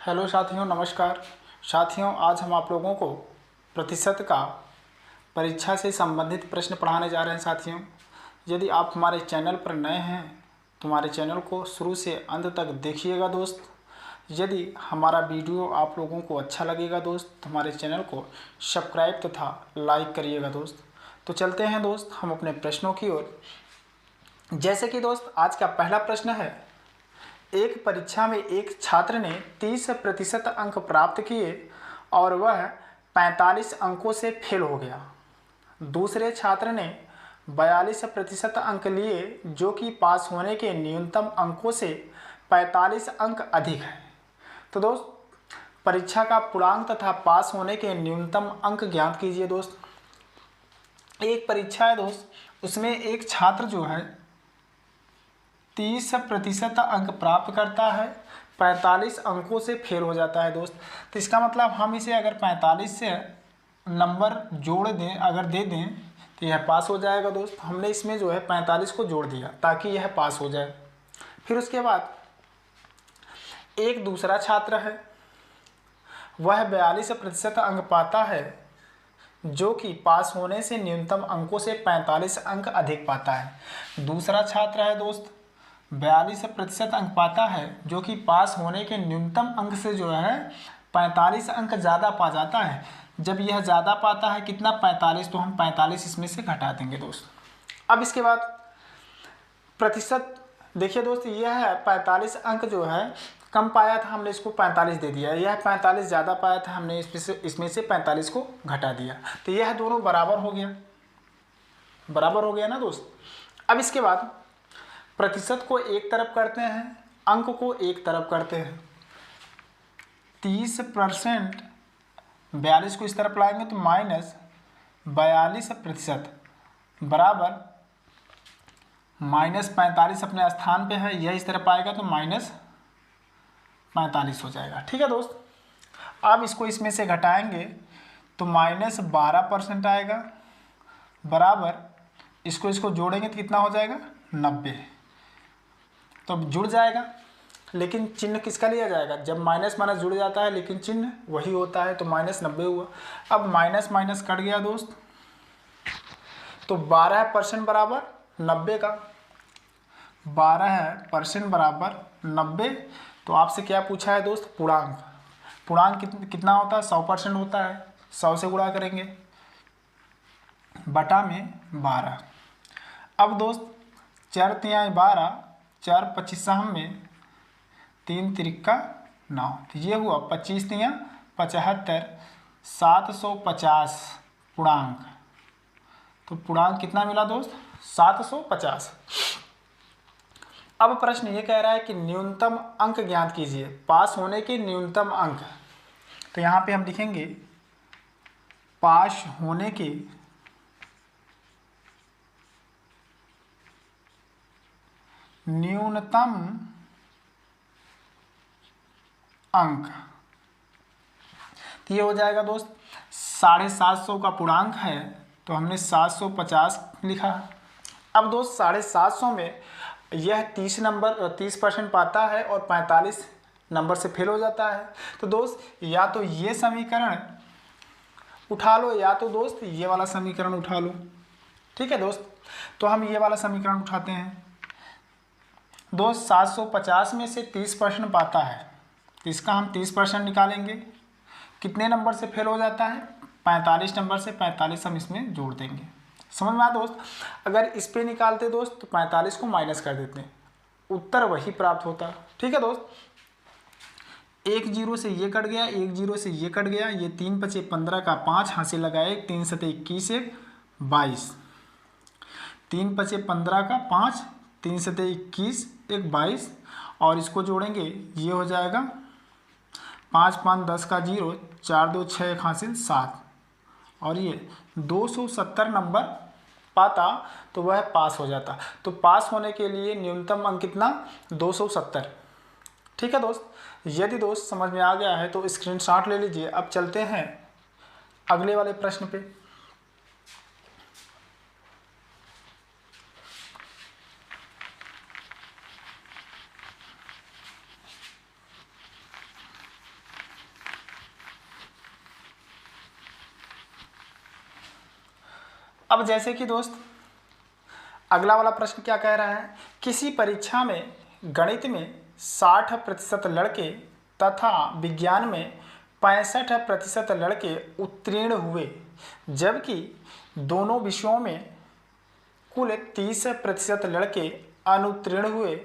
Hello साथियों, नमस्कार। साथियों, आज हम आप लोगों को प्रतिशत का परीक्षा से संबंधित प्रश्न पढ़ाने जा रहे हैं। साथियों, यदि आप हमारे चैनल पर नए हैं तो हमारे चैनल को शुरू से अंत तक देखिएगा दोस्त। यदि हमारा वीडियो आप लोगों को अच्छा लगेगा दोस्त तो हमारे चैनल को सब्सक्राइब तथा लाइक करिएगा दोस्त। तो चलते हैं दोस्त हम अपने प्रश्नों की ओर। जैसे कि दोस्त आज का पहला प्रश्न है, एक परीक्षा में एक छात्र ने 30% अंक प्राप्त किए और वह 45 अंकों से फेल हो गया। दूसरे छात्र ने 42% अंक लिए जो कि पास होने के न्यूनतम अंकों से 45 अंक अधिक है। तो दोस्त, परीक्षा का पूर्णांक तथा पास होने के न्यूनतम अंक ज्ञात कीजिए दोस्त। एक परीक्षा है दोस्त, उसमें एक छात्र जो है 30% अंक प्राप्त करता है, 45 अंकों से फेल हो जाता है दोस्त। तो इसका मतलब हम इसे अगर 45 से नंबर जोड़ दें, अगर दे दें तो यह पास हो जाएगा दोस्त। हमने इसमें जो है 45 को जोड़ दिया ताकि यह पास हो जाए। फिर उसके बाद एक दूसरा छात्र है, वह 42% अंक पाता है जो कि पास होने से न्यूनतम अंकों से 45 अंक अधिक पाता है। दूसरा छात्र है दोस्त, 42% अंक पाता है जो कि पास होने के न्यूनतम अंक से जो है 45 अंक ज़्यादा पा जाता है। जब यह ज़्यादा पाता है कितना, 45, तो हम 45 इसमें से घटा देंगे दोस्त। अब इसके बाद प्रतिशत देखिए दोस्त, यह है 45 अंक जो है कम पाया था, हमने इसको 45 दे दिया। यह 45 ज़्यादा पाया था, हमने इसमें से 45 को घटा दिया। तो यह दोनों बराबर हो गया, बराबर हो गया ना दोस्त। अब इसके बाद प्रतिशत को एक तरफ करते हैं, अंक को एक तरफ करते हैं। 30%, 42 को इस तरफ लाएंगे तो -42% बराबर -45 अपने स्थान पे है, यह इस तरफ आएगा तो -45 हो जाएगा। ठीक है दोस्त। अब इसको इसमें से घटाएंगे तो -12% आएगा बराबर, इसको जोड़ेंगे तो कितना हो जाएगा, 90। तो अब जुड़ जाएगा, लेकिन चिन्ह किसका लिया जाएगा, जब माइनस माइनस जुड़ जाता है लेकिन चिन्ह वही होता है, तो -90 हुआ। अब माइनस माइनस कट गया दोस्त, तो 12% बराबर 90 का, 12% बराबर 90। तो आपसे क्या पूछा है दोस्त, पूर्णांक। पूर्णांक कितना होता है, 100% होता है। 100 से गुणा करेंगे बटा में 12। अब दोस्त 4 तिहाई 12, 4 25 में 3 त्रिका 9, तो ये हुआ 25 तिया 75, 750 पूर्णांक। तो पूर्णांक कितना मिला दोस्त, 750। अब प्रश्न ये कह रहा है कि न्यूनतम अंक ज्ञात कीजिए, पास होने के न्यूनतम अंक। तो यहाँ पे हम लिखेंगे पास होने के न्यूनतम अंक। तो ये हो जाएगा दोस्त 750 का पूर्णांक है, तो हमने 750 लिखा। अब दोस्त 750 में यह 30% पाता है और 45 नंबर से फेल हो जाता है। तो दोस्त या तो ये समीकरण उठा लो या तो दोस्त ये वाला समीकरण उठा लो। ठीक है दोस्त, तो हम ये वाला समीकरण उठाते हैं। दोस्त 750 में से 30% पाता है, तो इसका हम 30% निकालेंगे। कितने नंबर से फेल हो जाता है, 45 नंबर से। 45 हम इसमें जोड़ देंगे। समझ में आया दोस्त। अगर इस पे निकालते दोस्त तो 45 को माइनस कर देते, उत्तर वही प्राप्त होता। ठीक है दोस्त, एक जीरो से ये कट गया, एक जीरो से ये कट गया, ये 3 बचे 15 का 5 हासिल लगाए, 3 सते 21, 22, 3 बचे 15 का 5, 3 सते 21, 22, और इसको जोड़ेंगे ये हो जाएगा 5 5 10 का 0, 4 2 6 1 हासिल 7, और ये 270 नंबर पाता तो वह पास हो जाता। तो पास होने के लिए न्यूनतम अंक कितना, 270। ठीक है दोस्त, यदि दोस्त समझ में आ गया है तो स्क्रीनशॉट ले लीजिए। अब चलते हैं अगले वाले प्रश्न पे। अब जैसे कि दोस्त अगला वाला प्रश्न क्या कह रहा है, किसी परीक्षा में गणित में 60% लड़के तथा विज्ञान में 65% लड़के उत्तीर्ण हुए, जबकि दोनों विषयों में कुल 30% लड़के अनुत्तीर्ण हुए।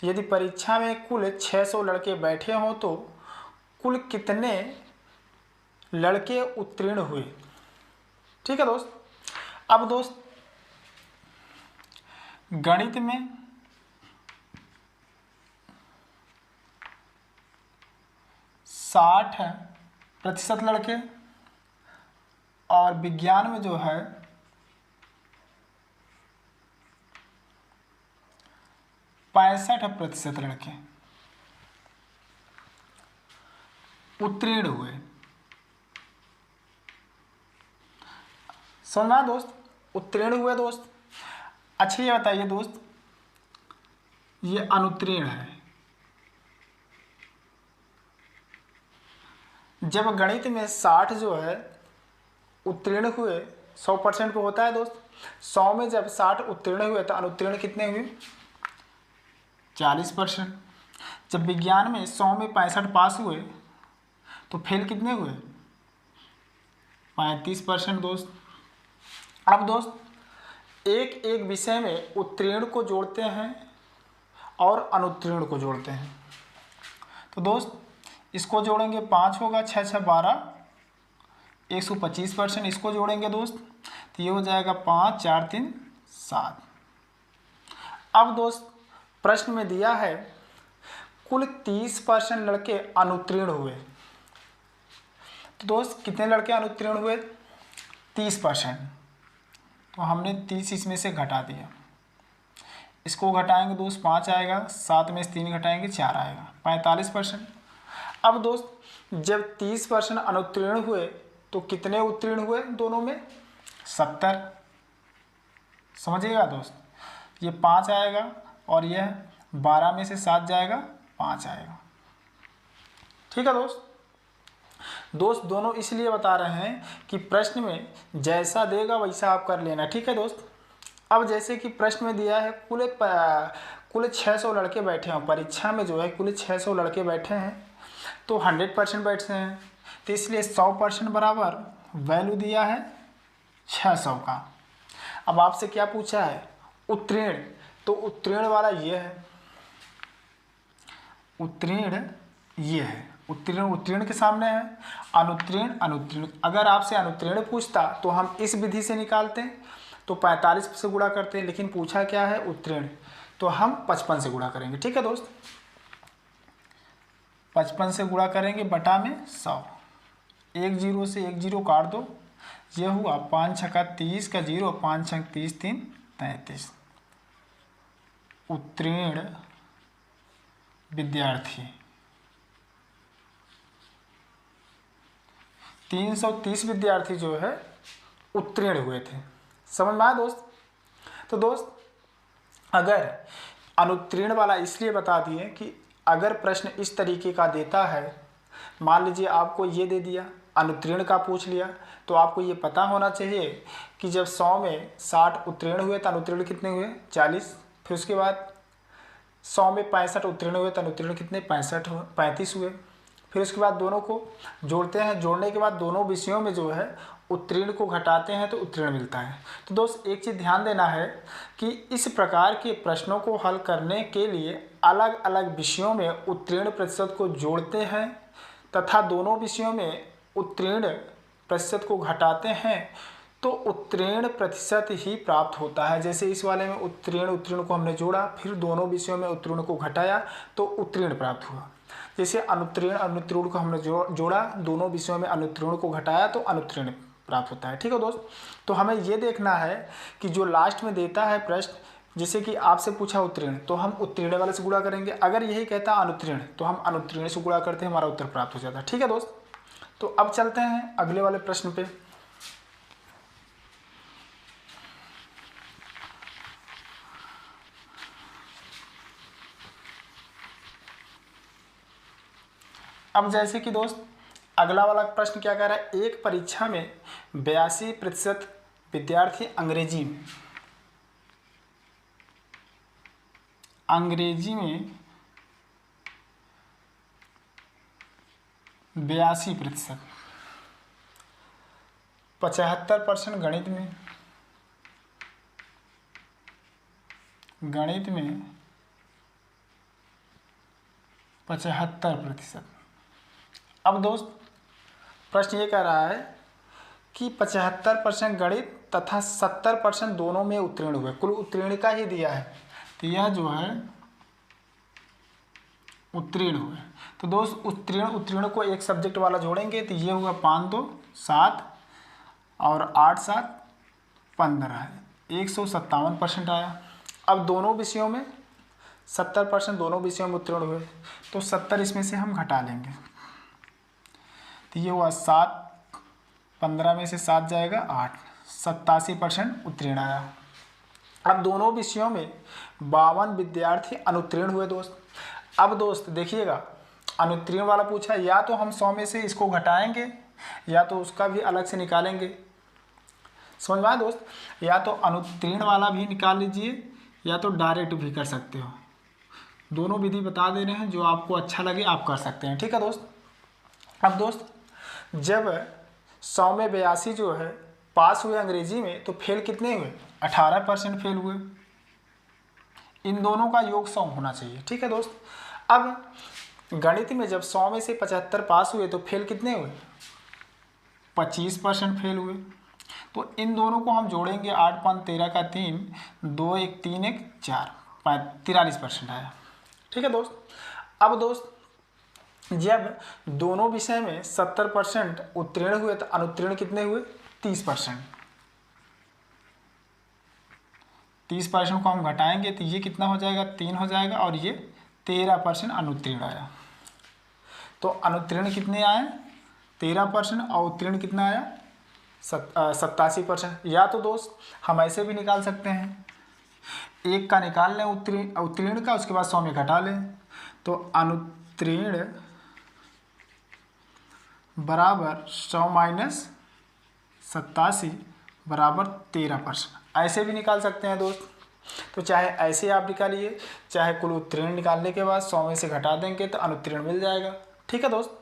यदि परीक्षा में कुल 600 लड़के बैठे हों तो कुल कितने लड़के उत्तीर्ण हुए। ठीक है दोस्त। अब दोस्त गणित में 60% लड़के और विज्ञान में जो है 65% लड़के उत्तीर्ण हुए। सुनना दोस्त, उत्तीर्ण हुए दोस्त। अच्छा ये बताइए दोस्त, ये अनुत्तीर्ण है। जब गणित में 60 जो है उत्तीर्ण हुए, 100% पे होता है दोस्त। 100 में जब 60 उत्तीर्ण हुए तो अनुत्तीर्ण कितने हुए, 40%। जब विज्ञान में 100 में 65 पास हुए तो फेल कितने हुए, 35% दोस्त। अब दोस्त एक एक विषय में उत्तीर्ण को जोड़ते हैं और अनुत्तीर्ण को जोड़ते हैं। तो दोस्त इसको जोड़ेंगे 5 होगा, 6 6 12, 125%। इसको जोड़ेंगे दोस्त तो ये हो जाएगा 5 4 3 7। अब दोस्त प्रश्न में दिया है कुल 30% लड़के अनुत्तीर्ण हुए। तो दोस्त कितने लड़के अनुत्तीर्ण हुए, 30%। तो हमने 30 इसमें से घटा दिया। इसको घटाएंगे दोस्त 5 आएगा, 7 में से 3 घटाएंगे 4 आएगा, 45%। अब दोस्त जब 30% अनुत्तीर्ण हुए तो कितने उत्तीर्ण हुए दोनों में, 70। समझिएगा दोस्त, ये 5 आएगा और यह 12 में से 7 जाएगा, 5 आएगा। ठीक है दोस्त। दोस्त दोनों इसलिए बता रहे हैं कि प्रश्न में जैसा देगा वैसा आप कर लेना। ठीक है दोस्त। अब जैसे कि प्रश्न में दिया है कुल 600 लड़के बैठे हैं, परीक्षा में जो है कुल 600 लड़के बैठे हैं तो 100% बैठे हैं, तो इसलिए 100% बराबर वैल्यू दिया है 600 का। अब आपसे क्या पूछा है, उत्तीर्ण, तो उत्तीर्ण वाला ये है, उत्तीर्ण ये है, उत्तीर्ण के सामने है, अनुत्तीर्ण। अगर आपसे अनुत्तीर्ण पूछता तो हम इस विधि से निकालते हैं, तो 45 से गुणा करते हैं, लेकिन पूछा क्या है उत्तीर्ण, तो हम 55 से गुणा करेंगे। ठीक है दोस्त, 55 से गुणा करेंगे बटा में 100, 1 0 से 1 0 काट दो, ये हुआ 5 छक्का 30 का 0, 5 छक्का 30 3 33। उत्तीर्ण विद्यार्थी 330 विद्यार्थी जो है उत्तीर्ण हुए थे। समझ में आया दोस्त। तो दोस्त अगर अनुत्तीर्ण वाला इसलिए बता दिए कि अगर प्रश्न इस तरीके का देता है, मान लीजिए आपको ये दे दिया, अनुत्तीर्ण का पूछ लिया, तो आपको ये पता होना चाहिए कि जब 100 में 60 उत्तीर्ण हुए तो अनुत्तीर्ण कितने हुए, 40। फिर उसके बाद 100 में 65 उत्तीर्ण हुए तो अनुत्तीर्ण कितने, 35 हुए। फिर उसके बाद दोनों को जोड़ते हैं, जोड़ने के बाद दोनों विषयों में जो है उत्तीर्ण को घटाते हैं तो उत्तीर्ण मिलता है। तो दोस्त एक चीज़ ध्यान देना है कि इस प्रकार के प्रश्नों को हल करने के लिए अलग अलग विषयों में उत्तीर्ण प्रतिशत को जोड़ते हैं तथा दोनों विषयों में उत्तीर्ण प्रतिशत को घटाते हैं तो उत्तीर्ण प्रतिशत ही प्राप्त होता है। जैसे इस वाले में उत्तीर्ण को हमने जोड़ा, फिर दोनों विषयों में उत्तीर्ण को घटाया तो उत्तीर्ण प्राप्त हुआ। जैसे अनुत्तीर्ण को हमने जोड़ा, दोनों विषयों में अनुत्तीर्ण को घटाया तो अनुत्तीर्ण प्राप्त होता है। ठीक है दोस्त। तो हमें ये देखना है कि जो लास्ट में देता है प्रश्न, जैसे कि आपसे पूछा उत्तीर्ण, तो हम उत्तीर्ण वाले से गुणा करेंगे। अगर यही कहता है अनुत्तीर्ण तो हम अनुत्तीर्ण से गुणा करते हैं, हमारा उत्तर प्राप्त हो जाता है। ठीक है दोस्त। तो अब चलते हैं अगले वाले प्रश्न पे। अब जैसे कि दोस्त अगला वाला प्रश्न क्या कह रहा है, एक परीक्षा में 82% विद्यार्थी अंग्रेजी में 82%, 75% गणित में 75%। अब दोस्त प्रश्न ये कह रहा है कि 75% गणित तथा 70% दोनों में उत्तीर्ण हुए, कुल उत्तीर्ण का ही दिया है, तो यह जो है उत्तीर्ण हुए। तो दोस्त उत्तीर्ण को एक सब्जेक्ट वाला जोड़ेंगे तो ये हुआ 5 2 7 और 8 7 15 है, 157% आया। अब दोनों विषयों में 70% दोनों विषयों में उत्तीर्ण हुए, तो 70 इसमें से हम घटा लेंगे, तो ये हुआ 7, 15 में से 7 जाएगा 8, 87% उत्तीर्ण आया। अब दोनों विषयों में 52 विद्यार्थी अनुत्तीर्ण हुए दोस्त। अब दोस्त देखिएगा, अनुत्तीर्ण वाला पूछा, या तो हम 100 में से इसको घटाएंगे या तो उसका भी अलग से निकालेंगे। समझ में आया दोस्त? या तो अनुत्तीर्ण वाला भी निकाल लीजिए या तो डायरेक्ट भी कर सकते हो। दोनों विधि बता दे रहे हैं, जो आपको अच्छा लगे आप कर सकते हैं। ठीक है दोस्त। अब दोस्त जब 100 में 82 जो है पास हुए अंग्रेजी में, तो फेल कितने हुए? 18% फेल हुए। इन दोनों का योग 100 होना चाहिए। ठीक है दोस्त। अब गणित में जब 100 में से 75 पास हुए तो फेल कितने हुए? 25% फेल हुए। तो इन दोनों को हम जोड़ेंगे, 8 5 13 का 3, 2 1 3 1 4, 43% आया। ठीक है दोस्त। अब दोस्त जब दोनों विषय में 70% उत्तीर्ण हुए तो अनुत्तीर्ण कितने हुए? 30%। 30% को हम घटाएंगे तो ये कितना हो जाएगा? 3 हो जाएगा, और ये 13% अनुत्तीर्ण आया। तो अनुत्तीर्ण कितने आए? 13%, और उत्तीर्ण कितना आया? 87%। या तो दोस्त हम ऐसे भी निकाल सकते हैं, एक का निकाल लें उत्तीर्ण का, उसके बाद 100 में घटा लें, तो अनुत्तीर्ण बराबर 100 माइनस 87 बराबर 13%। ऐसे भी निकाल सकते हैं दोस्त। तो चाहे ऐसे आप निकालिए, चाहे कुल उत्तीर्ण निकालने के बाद 100 में से घटा देंगे तो अनुत्तीर्ण मिल जाएगा। ठीक है दोस्त।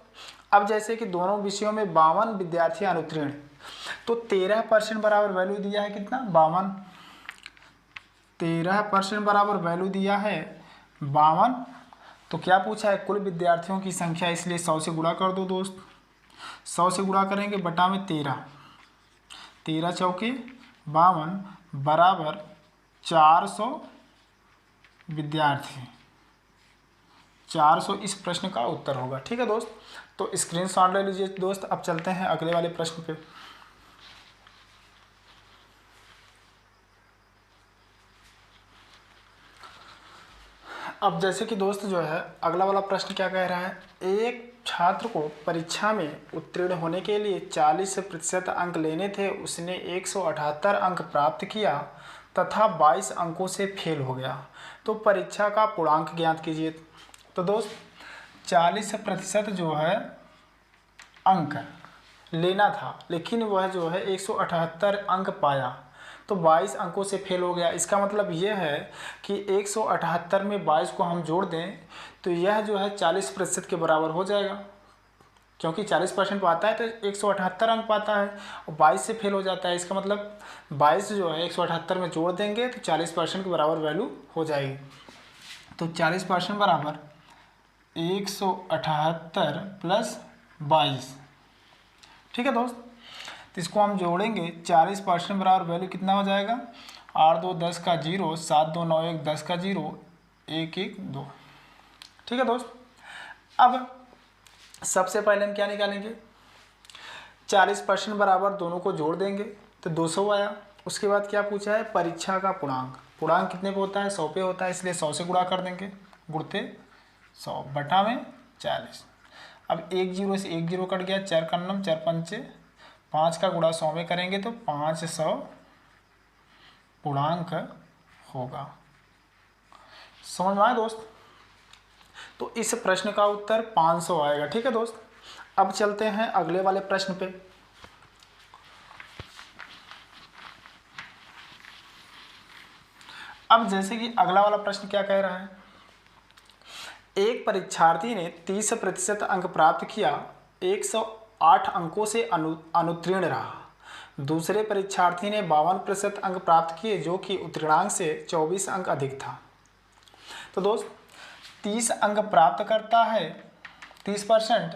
अब जैसे कि दोनों विषयों में 52 विद्यार्थी अनुत्तीर्ण, तो 13% बराबर वैल्यू दिया है कितना? 52। 13% बराबर वैल्यू दिया है 52। तो क्या पूछा है? कुल विद्यार्थियों की संख्या, इसलिए 100 से गुणा कर दो दोस्त। 100 से गुणा करेंगे, बटा में 13, 13 चौके 52 बराबर 400 विद्यार्थी। 400 इस प्रश्न का उत्तर होगा। ठीक है दोस्त। तो स्क्रीनशॉट ले लीजिए दोस्त। अब चलते हैं अगले वाले प्रश्न पे। अब जैसे कि दोस्त जो है अगला वाला प्रश्न क्या कह रहा है? एक छात्र को परीक्षा में उत्तीर्ण होने के लिए 40% अंक लेने थे, उसने 178 अंक प्राप्त किया तथा 22 अंकों से फेल हो गया, तो परीक्षा का पूर्णांक ज्ञात कीजिए। तो दोस्त 40% जो है अंक लेना था, लेकिन वह जो है 178 अंक पाया, तो 22 अंकों से फेल हो गया। इसका मतलब ये है कि 178 में 22 को हम जोड़ दें तो यह जो है 40% के बराबर हो जाएगा, क्योंकि 40% पाता है तो 178 अंक पाता है और 22 से फेल हो जाता है। इसका मतलब 22 जो है 178 में जोड़ देंगे तो 40% के बराबर वैल्यू हो जाएगी। तो 40% बराबर 178 प्लस 22। ठीक है दोस्त। तो इसको हम जोड़ेंगे, 40% बराबर वैल्यू कितना हो जाएगा? 8 2 10 का 0, 7 2 9 1 10 का 0, 1 1 2। ठीक है दोस्त। अब सबसे पहले हम क्या निकालेंगे? 40% बराबर दोनों को जोड़ देंगे तो 200 आया। उसके बाद क्या पूछा है? परीक्षा का पूर्णांक। पूर्णांक कितने पे होता है? 100 पे होता है, इसलिए 100 से गुणा कर देंगे, गुणते 100 बटा में 40। अब 1 0 से 1 0 कट गया, 4 का 9 4 5 5 का गुणा 100 में करेंगे तो 500 पूर्णांक होगा। समझ में आया दोस्त? तो इस प्रश्न का उत्तर 500 आएगा। ठीक है दोस्त। अब चलते हैं अगले वाले प्रश्न पे। अब जैसे कि अगला वाला प्रश्न क्या कह रहा है, एक परीक्षार्थी ने 30% अंक प्राप्त किया, 108 अंकों से अनुत्तीर्ण रहा। दूसरे परीक्षार्थी ने 52% अंक प्राप्त किए, जो कि उत्तीर्णांक से 24 अंक अधिक था। तो दोस्त 30 अंक प्राप्त करता है 30%,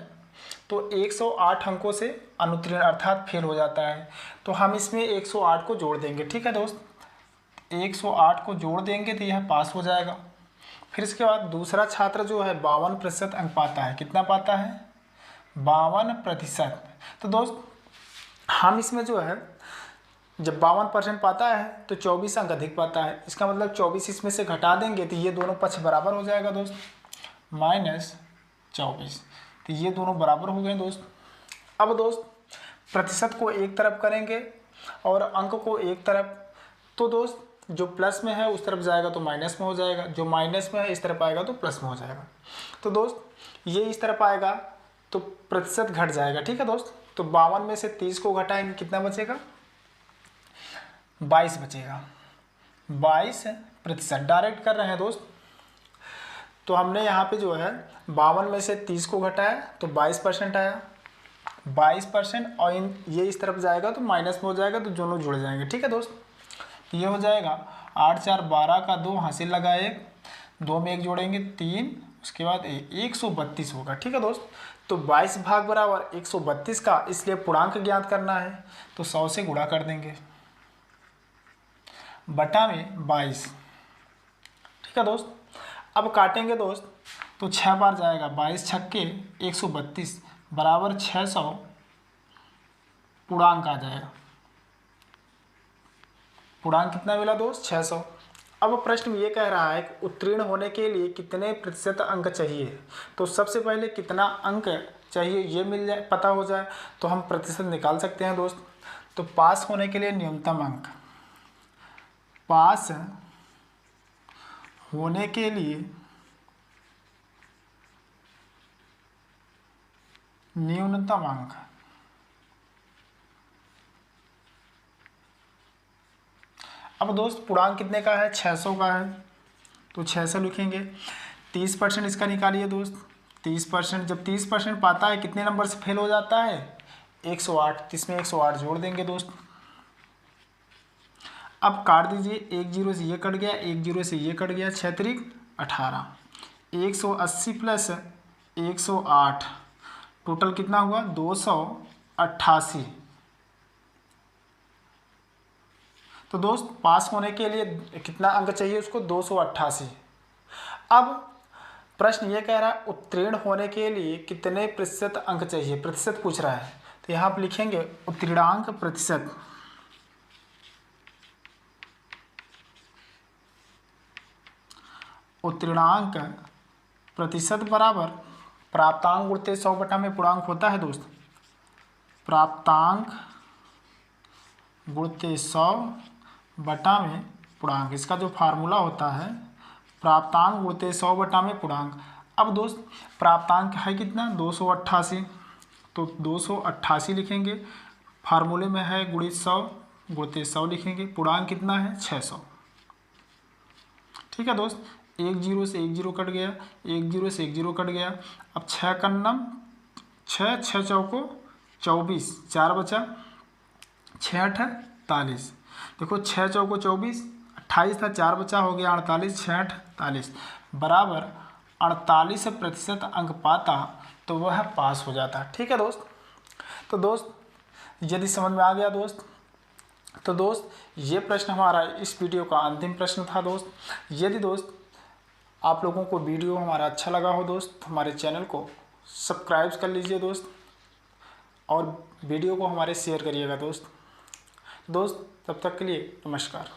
तो 108 अंकों से अनुत्तीर्ण अर्थात फेल हो जाता है। तो हम इसमें 108 को जोड़ देंगे। ठीक है दोस्त, 108 को जोड़ देंगे तो यह पास हो जाएगा। फिर इसके बाद दूसरा छात्र जो है 52% अंक पाता है। कितना पाता है? 52%। तो दोस्त हम इसमें जो है जब 52% पाता है तो 24 अंक अधिक पाता है। इसका मतलब 24 इसमें से घटा देंगे तो ये दोनों पक्ष बराबर हो जाएगा दोस्त, -24। तो ये दोनों बराबर हो गए दोस्त। अब दोस्त प्रतिशत को एक तरफ करेंगे और अंक को एक तरफ, तो दोस्त जो प्लस में है उस तरफ जाएगा तो माइनस में हो जाएगा, जो माइनस में है इस तरफ आएगा तो प्लस में हो जाएगा। तो दोस्त ये इस तरफ आएगा तो प्रतिशत घट जाएगा। ठीक है दोस्त, तो 52 में से 30 को घटाएंगे, कितना बचेगा? 22 बचेगा। 22% डायरेक्ट कर रहे हैं दोस्त। तो हमने यहाँ पे जो है 52 में से 30 को घटाया तो 22% आया, 22%, और ये इस तरफ जाएगा तो माइनस में हो जाएगा, तो दोनों जुड़ जाएंगे। ठीक है दोस्त, तो ये हो जाएगा 8 4 12 का 2 हासिल लगा 1, 2 में 1 जोड़ेंगे 3, उसके बाद 132 होगा। ठीक है दोस्त, तो 22 भाग बराबर 132 का, इसलिए पूर्णांक ज्ञात करना है तो 100 से गुणा कर देंगे बटा में 22। ठीक है दोस्त, अब काटेंगे दोस्त तो 6 बार जाएगा, 22 छक्के 132 बराबर 600 पूर्णांक आ जाएगा। पूर्णांक कितना मिला दोस्त? 600। अब प्रश्न ये कह रहा है कि उत्तीर्ण होने के लिए कितने प्रतिशत अंक चाहिए। तो सबसे पहले कितना अंक चाहिए ये मिल जाए, पता हो जाए तो हम प्रतिशत निकाल सकते हैं दोस्त। तो पास होने के लिए न्यूनतम अंक, पास होने के लिए न्यूनतम अंक, अब दोस्त पूर्णांक कितने का है? 600 का है, तो 600 लिखेंगे। 30% इसका निकालिए दोस्त। 30% जब 30% पाता है कितने नंबर से फेल हो जाता है? 108, तो इसमें 108 जोड़ देंगे दोस्त। अब काट दीजिए, 1 0 से ये कट गया, 1 0 से ये कट गया, 6 त्रिक 18, 180 प्लस 108 टोटल कितना हुआ? 288। तो दोस्त पास होने के लिए कितना अंक चाहिए उसको? 288। अब प्रश्न ये कह रहा है उत्तीर्ण होने के लिए कितने प्रतिशत अंक चाहिए, प्रतिशत पूछ रहा है। तो यहाँ पर लिखेंगे उत्तीर्णांक प्रतिशत, उत्तीर्णांक प्रतिशत बराबर प्राप्तांक गुणित 100 बटा में पूर्णांक होता है दोस्त। प्राप्तांक गुणित 100 बटा में पूर्णांक, इसका जो फार्मूला होता है प्राप्तांक गुणित 100 बटा में पूर्णांक। अब दोस्त प्राप्तांक है कितना? 288, तो 288 लिखेंगे, फार्मूले में है गुणित 100 लिखेंगे, पूर्णांक कितना है? 600। ठीक है दोस्त, 1 0 से 1 0 कट गया, 1 0 से 1 0 कट गया। अब 6 का नम 6, 6 चौको 24, 4 बचा, 6 8 40। देखो 6 चौको 24, 28 था, 4 बचा, हो गया 48, 6 8 40 बराबर 48% अंक पाता तो वह पास हो जाता। ठीक है दोस्त, तो दोस्त यदि समझ में आ गया दोस्त, तो दोस्त ये प्रश्न हमारा इस वीडियो का अंतिम प्रश्न था दोस्त। यदि दोस्त आप लोगों को वीडियो हमारा अच्छा लगा हो दोस्त, हमारे चैनल को सब्सक्राइब कर लीजिए दोस्त, और वीडियो को हमारे शेयर करिएगा दोस्त। तब तक के लिए नमस्कार।